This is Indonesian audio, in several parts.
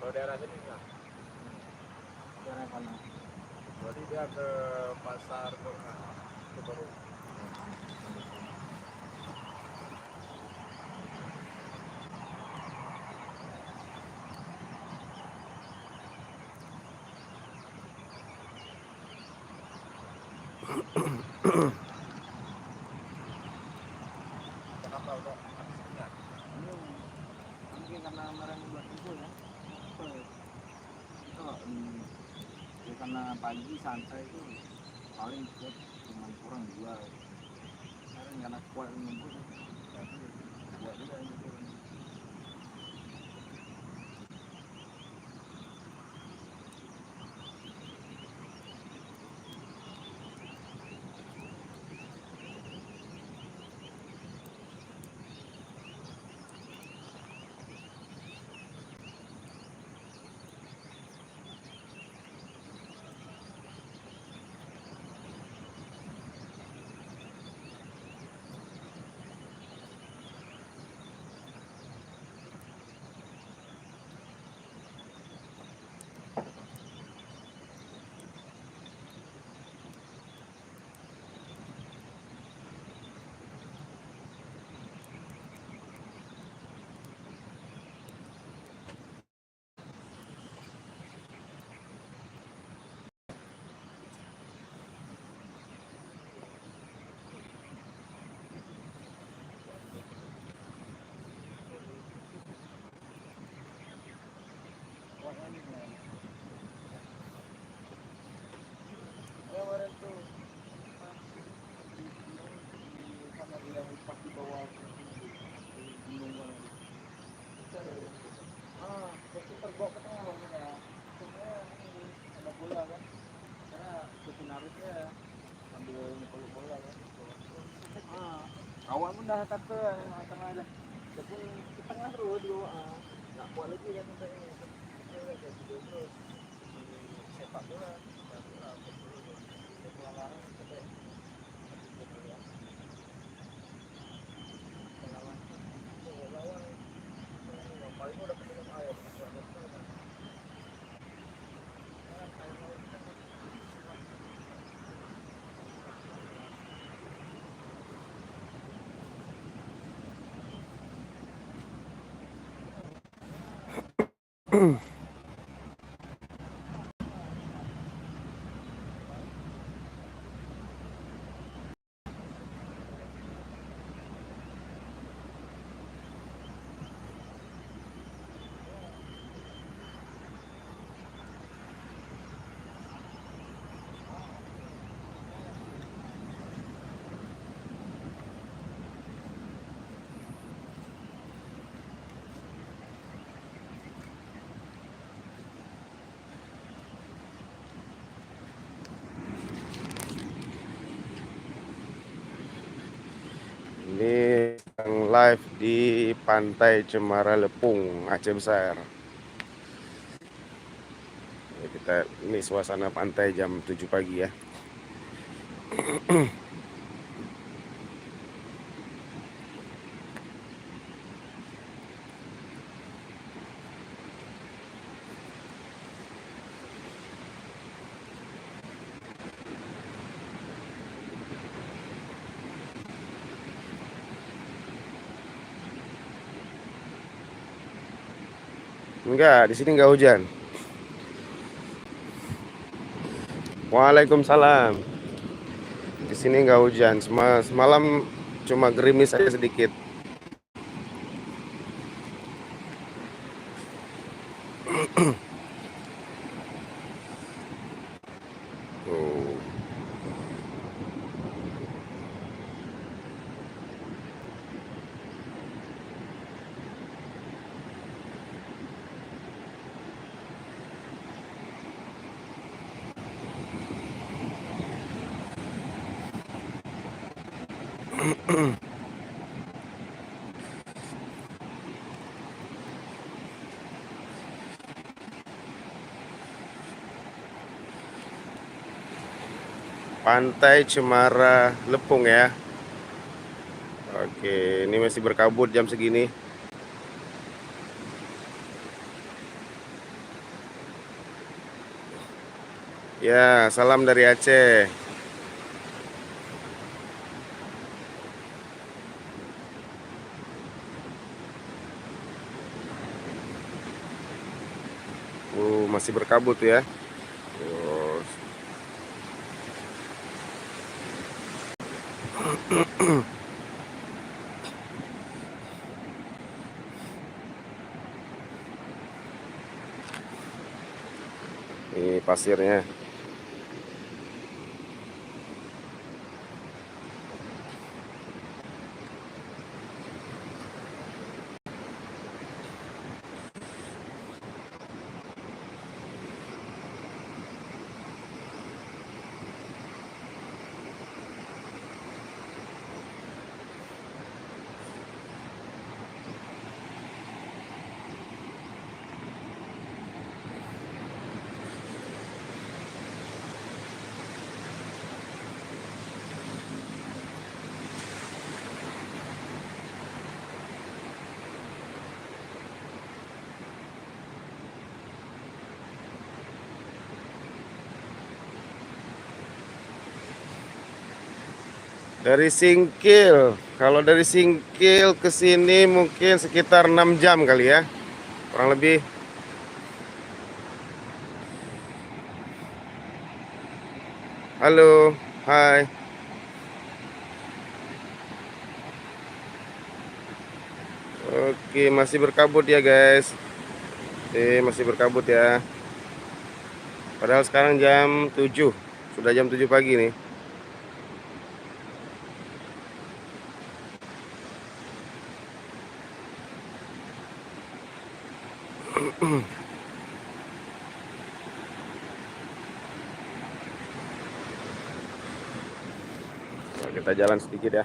Kalau daerah sini enggak. Daerah mana? Berarti dia ke pasar kok itu baru. Kenapa udah habis minyak? Belum. Mungkin karena kemarin buat kumpul ya. Itu ya karena pagi santai itu paling buat cuma kurang dua. Sekarang karena kuat ngumpul, tapi buat juga gitu. Kemarin tuh sama dia pas di bawah gunung mana itu terbawa ke tengah ya. Sebenarnya ada bola kan, karena ikutin arusnya ambil nyepeluk bola kan. Awal pun dah kata tengah ada, tapi ke tengah terus di bawah, nggak kuat lagi kan sampai ini. Terus sepak bola, pengalaman sampai lawan paling udah minum air. Ini yang live di Pantai Cemara Lepung, Aceh Besar. Ini suasana pantai jam 7 pagi ya. Enggak, di sini enggak hujan. Waalaikumsalam. Di sini enggak hujan. Semalam cuma gerimis aja sedikit. Tuh. Pantai Cemara Lepung ya. Oke, ini masih berkabut jam segini. Ya, salam dari Aceh. Masih berkabut ya. Terus, ini pasirnya. Dari Singkil, kalau dari Singkil ke sini mungkin sekitar 6 jam kali ya, kurang lebih. Halo, hai. Oke, masih berkabut ya guys. Oke, masih berkabut ya. Padahal sekarang jam 7, sudah jam 7 pagi nih. Nah, kita jalan sedikit ya.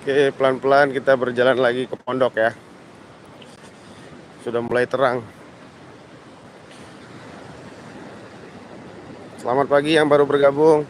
Oke, pelan-pelan kita berjalan lagi ke pondok ya. Sudah mulai terang. Selamat pagi yang baru bergabung.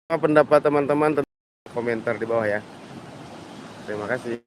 Apa pendapat teman-teman tentang komentar di bawah ya. Terima kasih.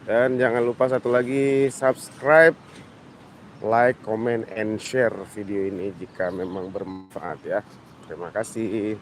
Dan jangan lupa satu lagi, subscribe, like, comment, and share video ini jika memang bermanfaat ya. Terima kasih.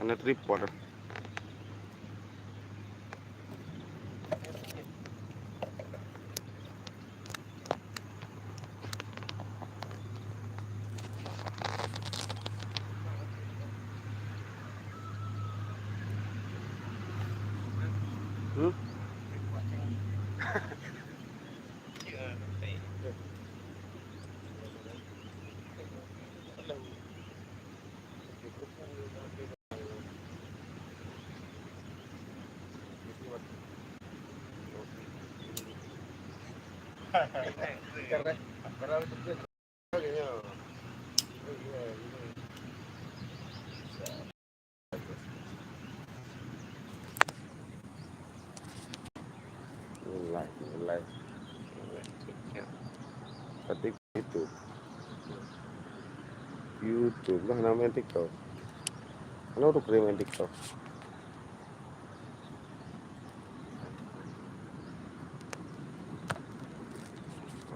Mana tripod. Hmm? Nilai. Ketik itu YouTube lah namanya TikTok. Kalau udah main TikTok.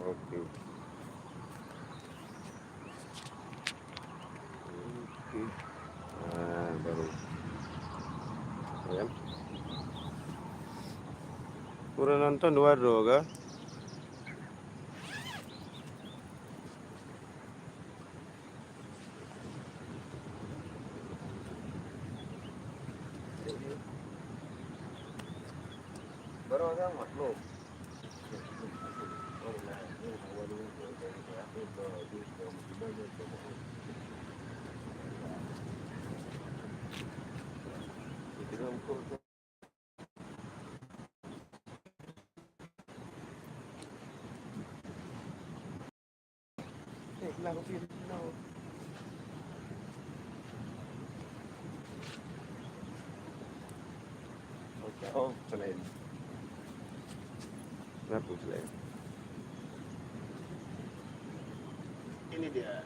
Oke. Nah, baru. Ya. Kurang nonton dua kah? Baru ada makhluk. Oh, selain. Kenapa selain? Ini dia.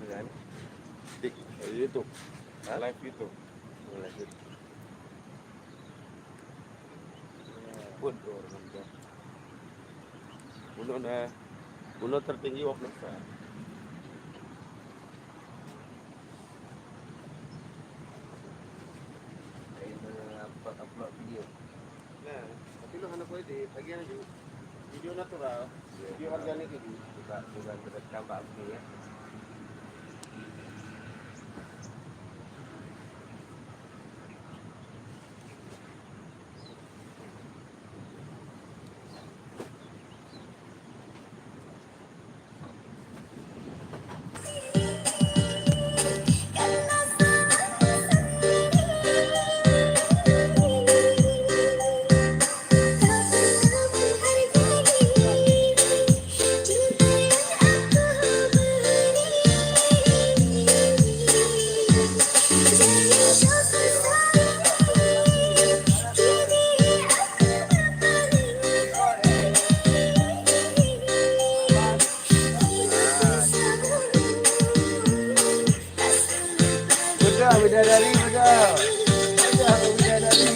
Kan? Di YouTube. Live itu. Live itu. Pun orang dia. Bunuh tertinggi Wapnesa. Upload video. Nah, tapi lo hendak boleh di bagian itu video natural, video organik itu. Juga direkam Pak Abdi ya. Bidadari betul. Bidadari.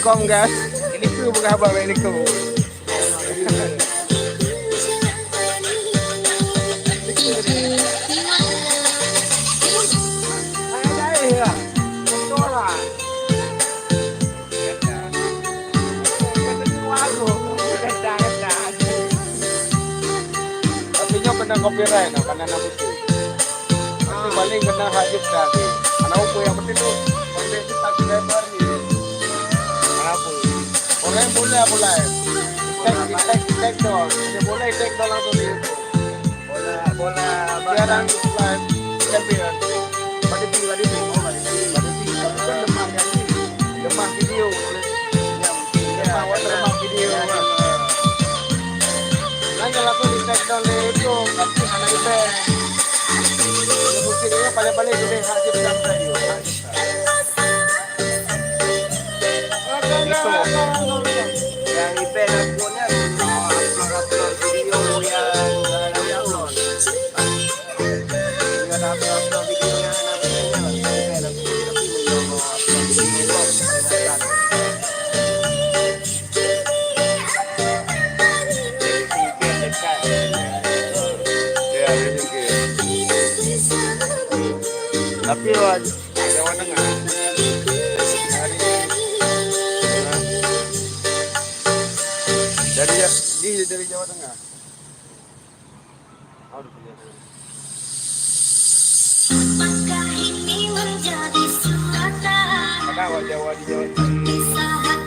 Kom guys. Ini ku bukan apa ini ku. Tapi nyo kena copyright no, karena nama musik. Tapi paling kena hajib tadi. Anak aku yang penting tuh konten kita subscriber ni. Apa? Boleh boleh. Tag dong. Dia boleh tag dong langsung di YouTube. Bola Sekarang live champion. Pada tinggal di sini. Kan lemah video. Lemah watermark video. Nanya lah tu di tag dong di YouTube. Tapi anak event. Musiknya paling-paling gede hajib sampai dia. yang IP handphonenya upload video yang download. Dia ada upload videonya namanya tapi Jawa Tengah. Dari Jawa Tengah. Apakah ini menjadi suara Ada Jawa di Jawa. saat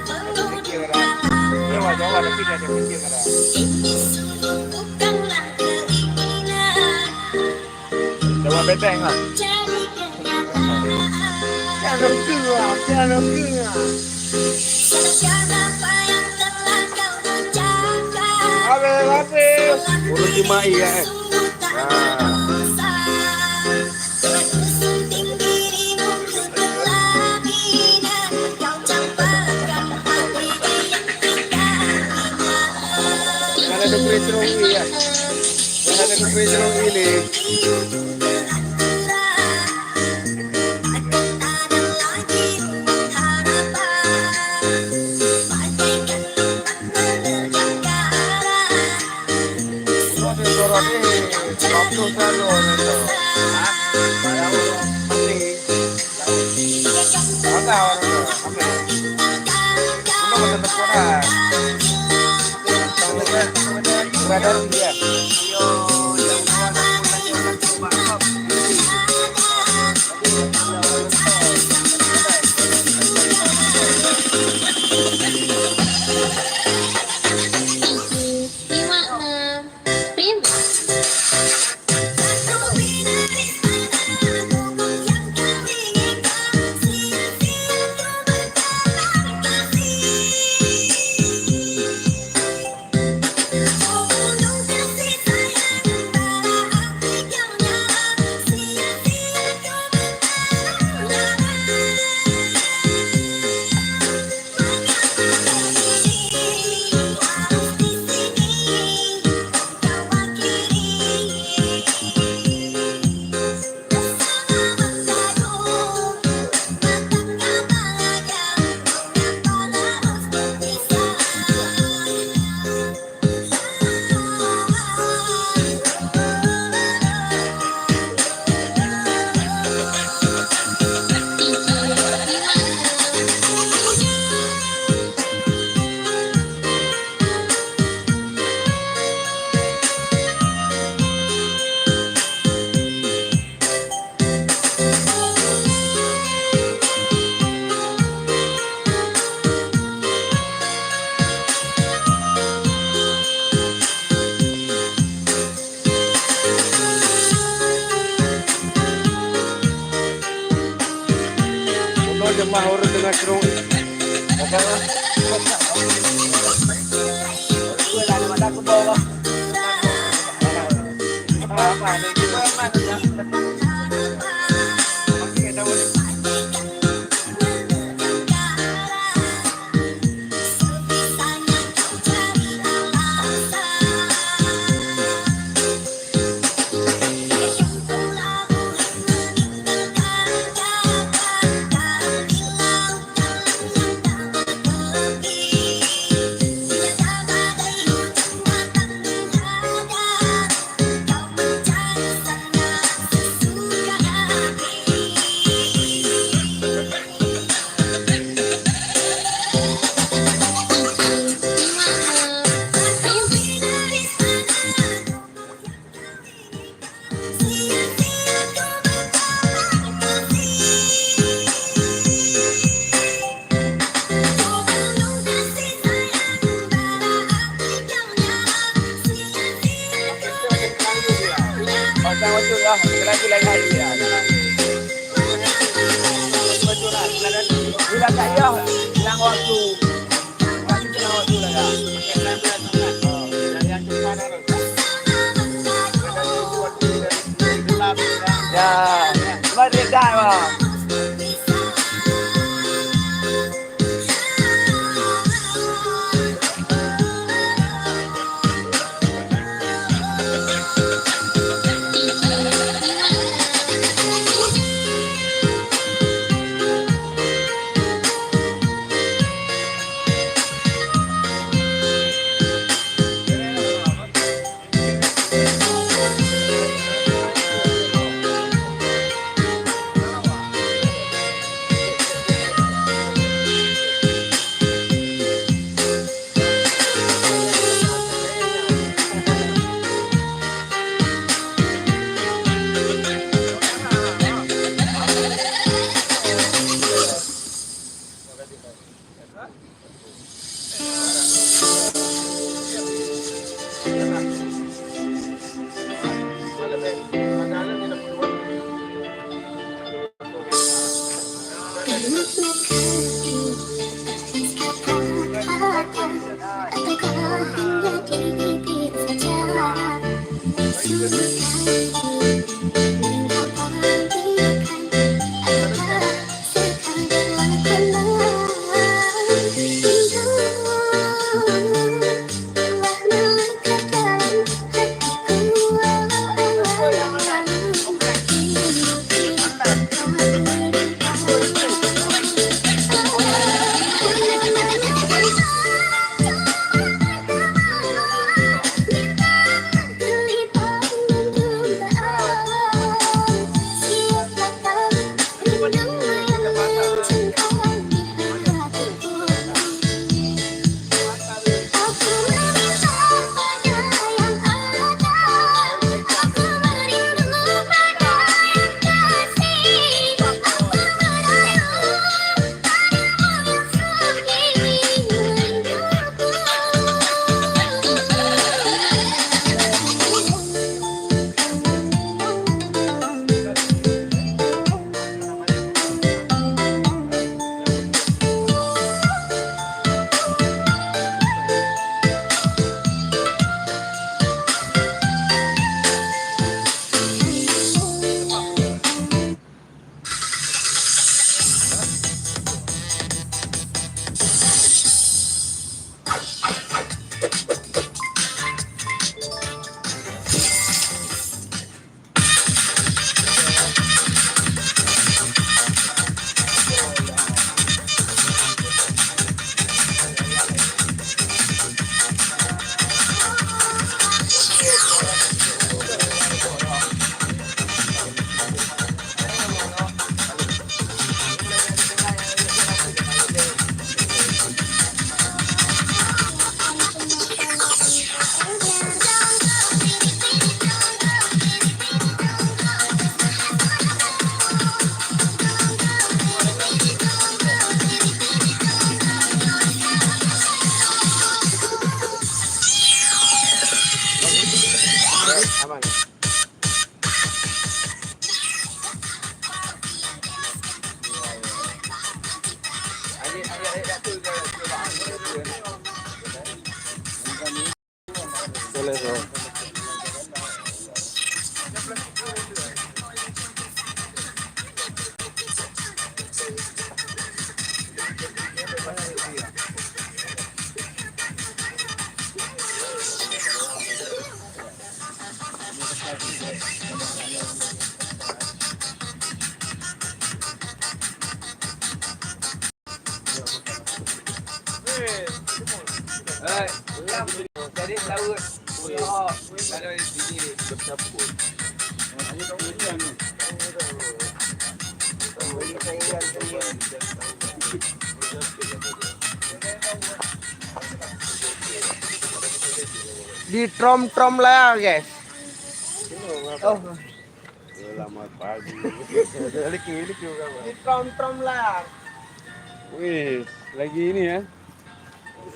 Jawa tapi nggak ada kecil ada. ini sungguh bukanlah keinginan Jawa beteng lah. jadi kenyataan. Piano kira. Sedangkan apa yang telah kau ucapkan Abe. Urus Cimai ya. sungguh tak berdosa. Dengan sunting dirimu ke pelaminan, kau campakkan hati yang tidak hilang. Yang ada kericrung ini ya. Yang ada kericrung ini. Jemaah urut dengan kerung. Aman. Boleh bro. Jadi laut. Oh, kalau di sini bercampur. Di trom-trom lah guys. Oh. Selamat pagi. Di trom-trom lah. Wih, lagi ini ya.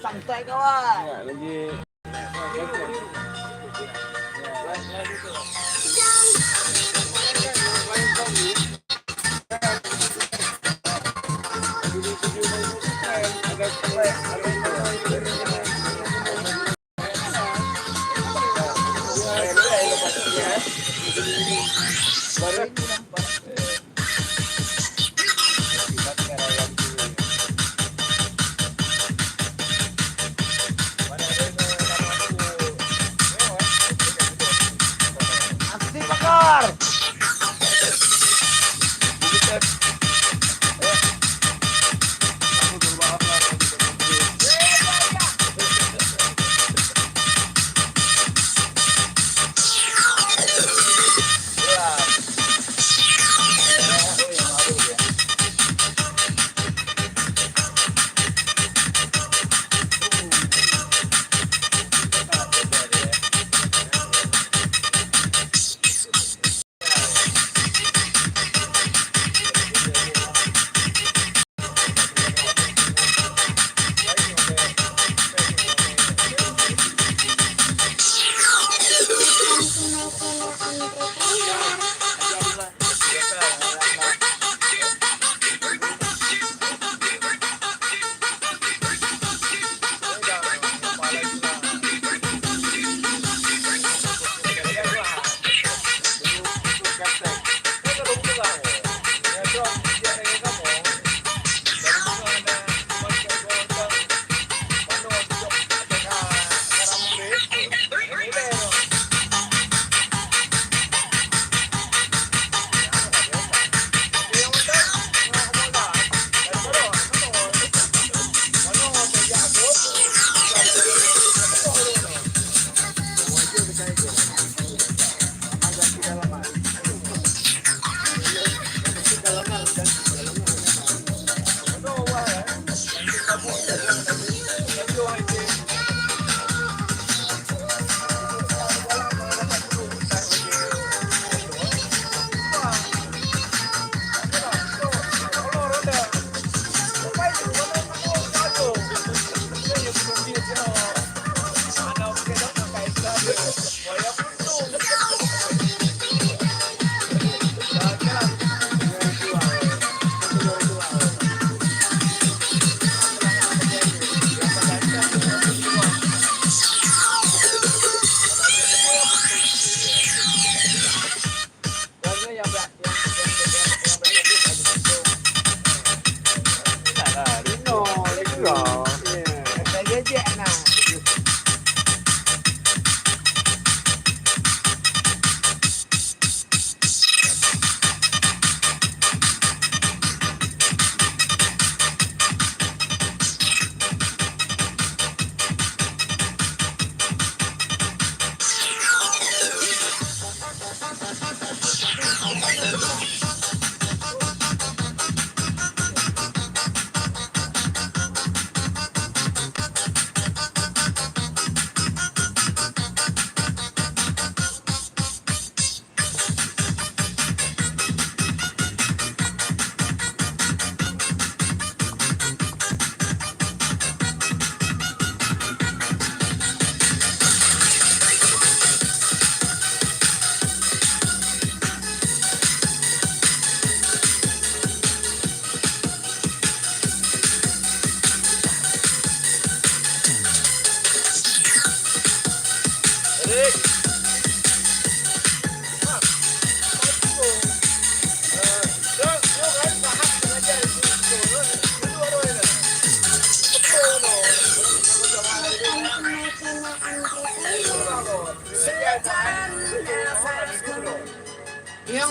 Santai kawan. Ya, lagi Asli bakar.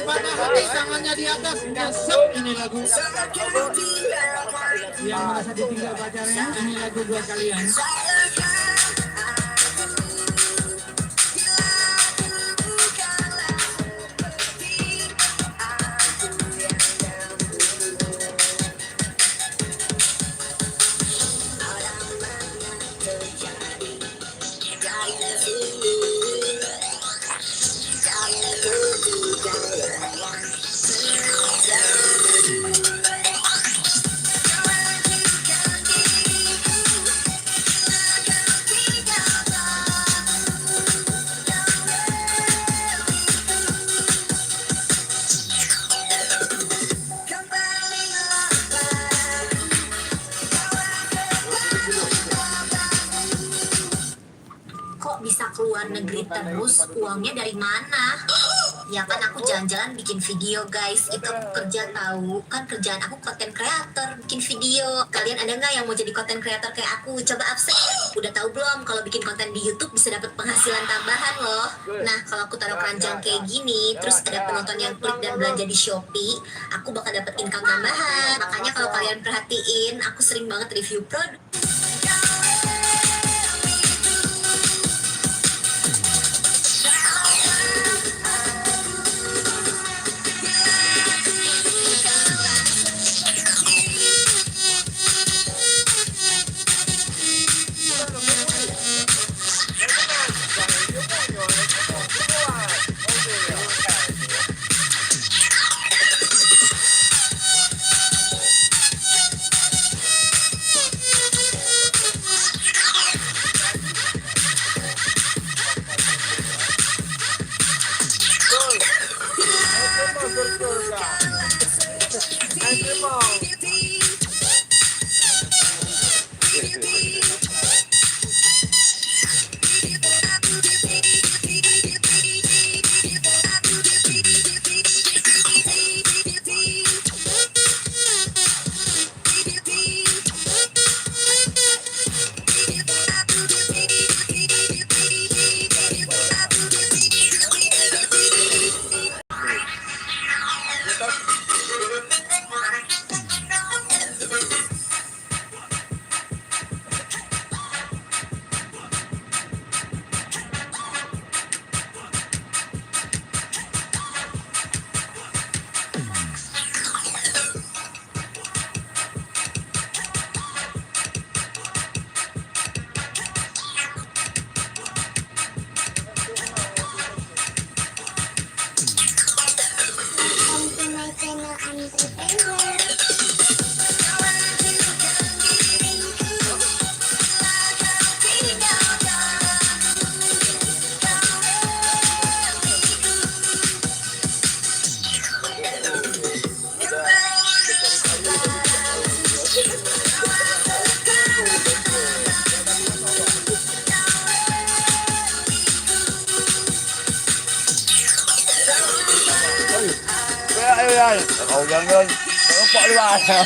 patah hati tangannya di atas. Nyesek ini lagu. Yang merasa ditinggal pacarnya, ini lagu buat kalian. Kok bisa keluar negeri terus? Uangnya dari mana? Ya kan aku jalan-jalan bikin video guys. Itu aku kerja tahu. Kan kerjaan aku content creator, bikin video. Kalian ada nggak yang mau jadi content creator kayak aku? Coba absen. Udah tahu belum kalau bikin konten di YouTube bisa dapat penghasilan tambahan loh. Nah kalau aku taruh keranjang kayak gini, terus ada penonton yang klik dan belanja di Shopee, aku bakal dapat income tambahan. Makanya kalau kalian perhatiin, aku sering banget review produk. Ơi, ồ gần ơi, nó bỏ đi bài hả?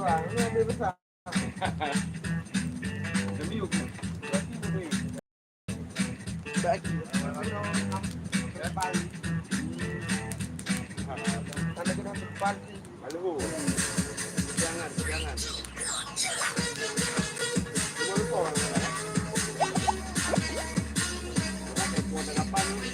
bang, ini lebih besar. Demi yuk. Berarti lebih. Bagi. Pagi. Anda kena depan. Halo. Jangan. Cuma lupa orang mana. Mau apa nih?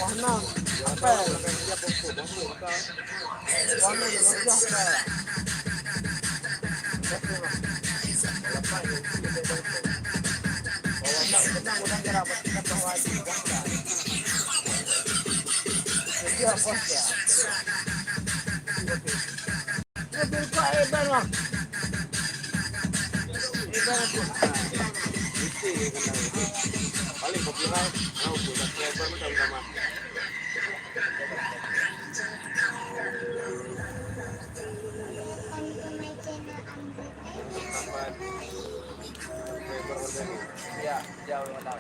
Warna apa? Warna yang apa? Paling copyright, mau buat subscriber sama-sama. Ya, jauh yang tahu.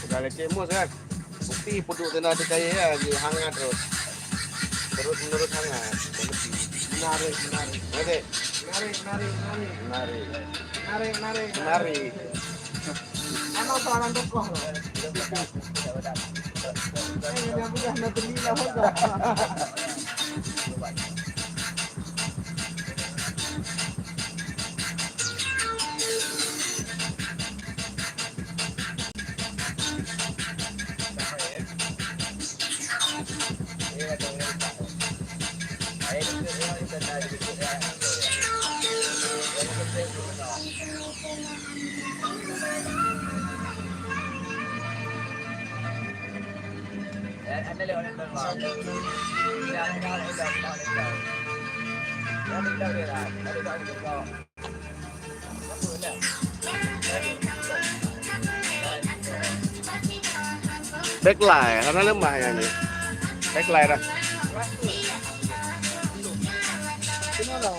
Udah leceh mus kan? Bukti puduk kena ada cahaya ya, lagi hangat terus. Terus menerus hangat. Menarik. Oke. Menarik. Ano soalan tokoh loh. Ini yang udah nanti lah hoga. Anda lewat nonton bang. Dah. Backlight karena lemah ya nih. Backlight dah. Itu loh.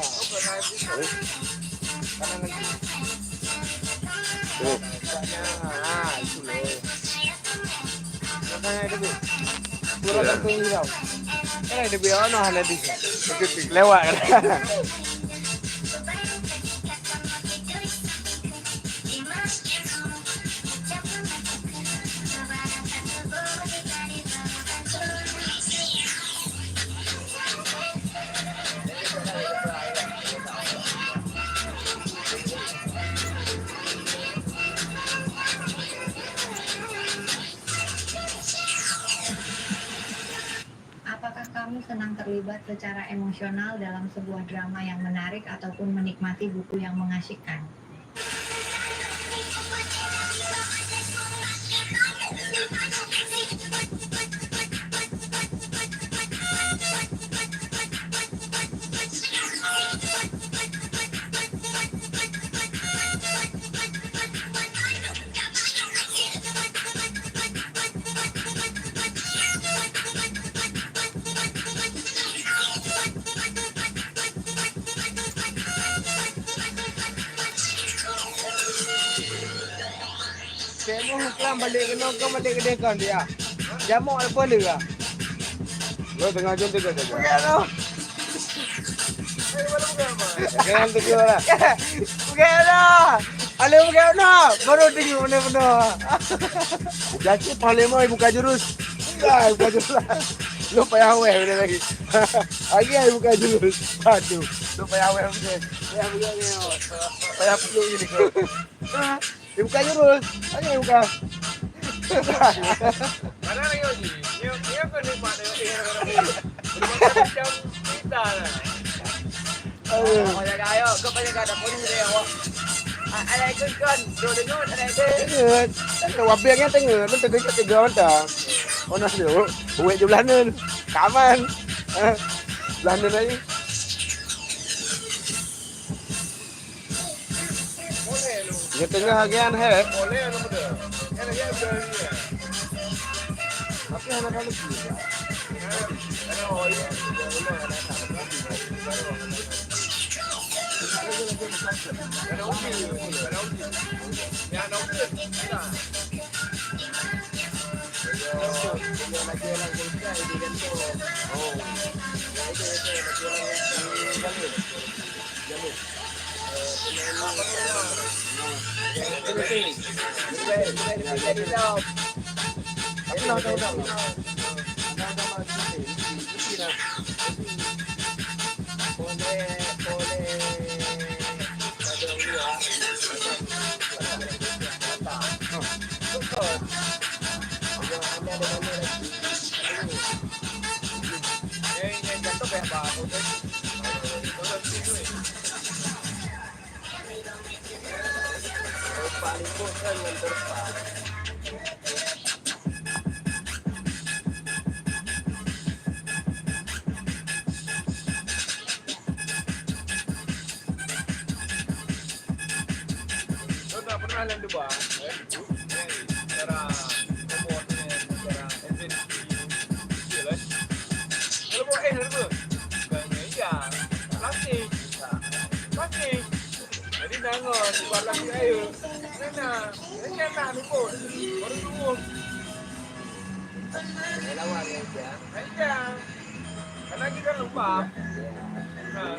Makanya itu kurang terpilih tau. Kan ada biono hanya di lewat kan. terlibat secara emosional dalam sebuah drama yang menarik ataupun menikmati buku yang mengasyikkan? Saya mau kelam balik ke nongkrong balik ke dekon dia. Jamu apa lu ah? Lo tengah jam tu saja. Bukan tu. Jangan tu dia lah. Bukan tu. Ale bukan tu. Baru tengok benar-benar. Jadi paling mau buka jurus. Ah, buka jurus lah. Lo payah awal benda lagi. Lagi ai buka jurus. Aduh. Lo payah awal benda. Payah buka ni. Payah pergi ni kau. Dia buka jurus. Lagi buka. Mana lagi ni? Dia kan nikmat dia. Macam kita lah. Kau jaga ayo. Kau jaga ada pun dia awak. Ada ikut kan. Duduk ada ikut. Tengah wabengnya tengah. Lu tengah kat tiga mata. Onas dia. Uwe je Belanda. Kaman. Belanda lagi. Boleh lu. Dia tengah hagian he. Boleh lu betul. Yang lagi ada ni. Tapi anak-anak ni. Ada orang yang belum ada pernah lain dua, cara membuatnya, cara efisien, lah. Kalau buat harga, banyak iya, plastik. Jadi jangan buat lagi air. Mana ni pun, baru dulu. Lawan aja. Aja, karena kita lupa. Nah.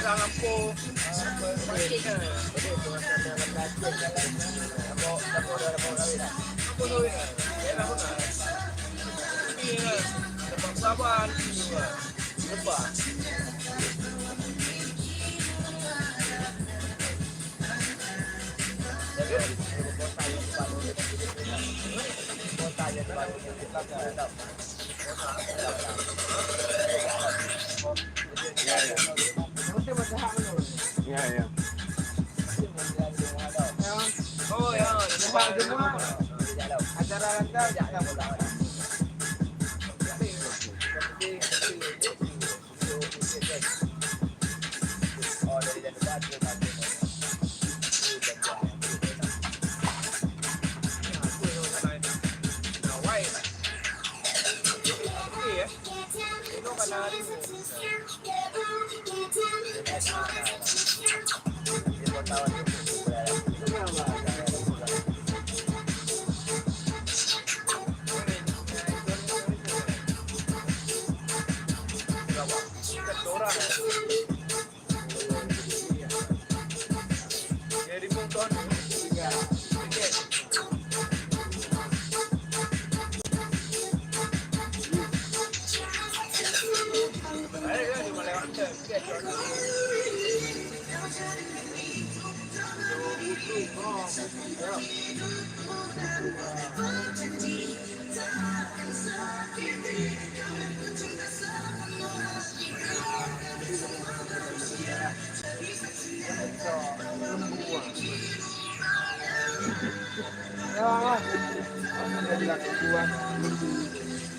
Lampu Ya, ya. oh ya, semua Acara lancar jangan bola. Oh dari dekat ke Ada bilang kuat.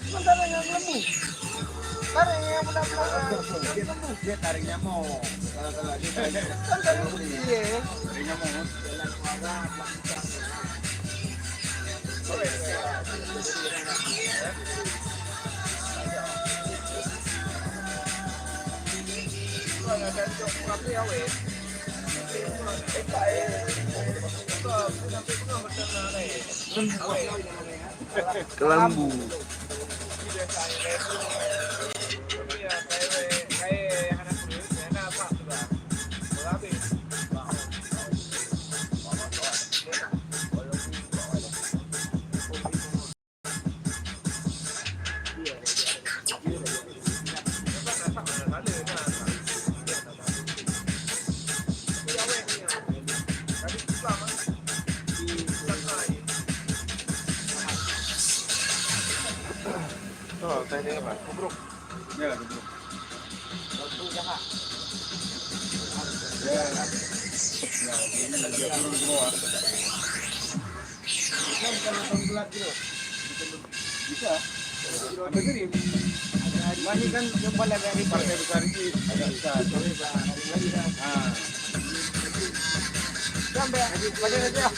Sementara yang lembu. Tarik yang benar-benar. Dia tariknya mau. Kalau dia tariknya mau. Jalan keluarga, Kelambu. Oh, tadi apa? Kubruk. Ya, betul. Bisa. Sampai gini. Ini kan jumpa dari partai besar ini agak bisa. Sampai pada aja.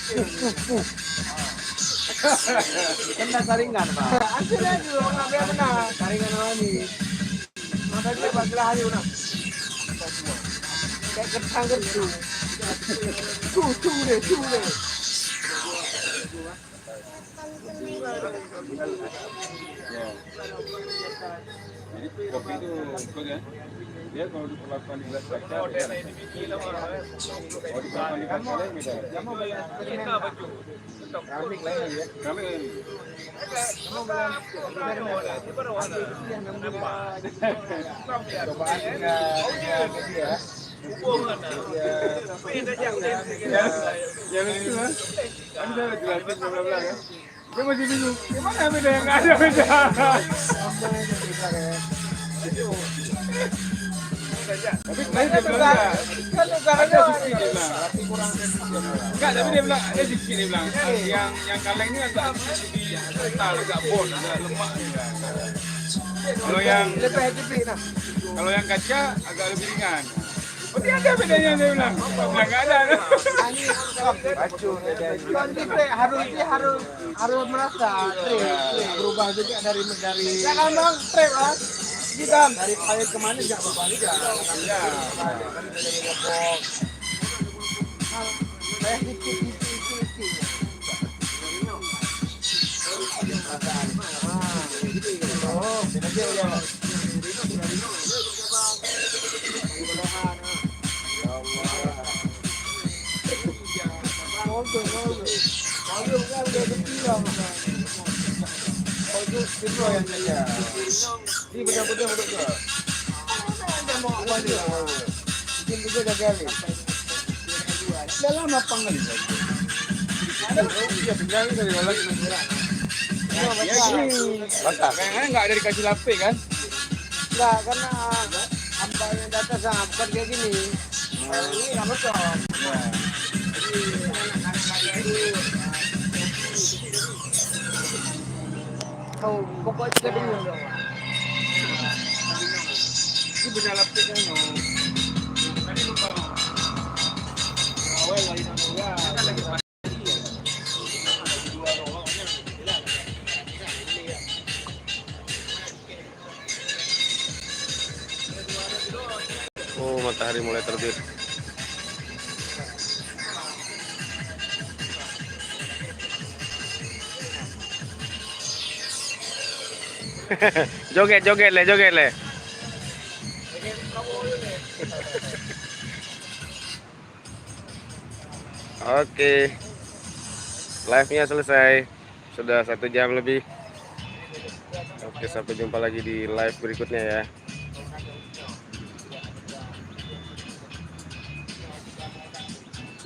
Kena saringan, Pak. Akhirnya dulu ngambil benar. Saringan ini. Makanya Pak Gelahayu nak. Kayak ketang gitu. Tuh deh. Jadi kopi itu kan dia kalau diperlakukan di gelas kaca dia rasa. Kalau diperlakukan di kaca lain beda. Kamu bayar keramik lain lagi ya. Kami Cobaan dengan dia. yang itu kan saya jelasin bla kan. Dia masih bingung. Gimana beda yang nggak ada beda? Tapi lain dia bilang ada sedikit dia bilang. Enggak, tapi dia bilang ada sedikit dia bilang. Yang kaleng ini agak lebih kental, agak bon, agak lemak. Kalau yang kaca agak lebih ringan. Berarti ada bedanya dia bilang. Bilang nggak ada. harus merasa berubah juga dari jangan bang trip lah kita dari pahit kemana jangan berbalik ya saya dikit ini benar-benar bikin juga udah kali udah lama panggil iya sebenarnya dari lagi Mantap. Kayaknya nggak ada dikasih lape kan? enggak karena hamba yang datang sama bukan kayak gini ini nggak betul oh pokoknya kita bingung dong Itu punya lape kan? Tadi lupa. Awal lagi nanggung Oh, matahari mulai terbit. Joget le. Oke, live-nya selesai. Sudah 1 jam lebih. Oke, sampai jumpa lagi di live berikutnya ya.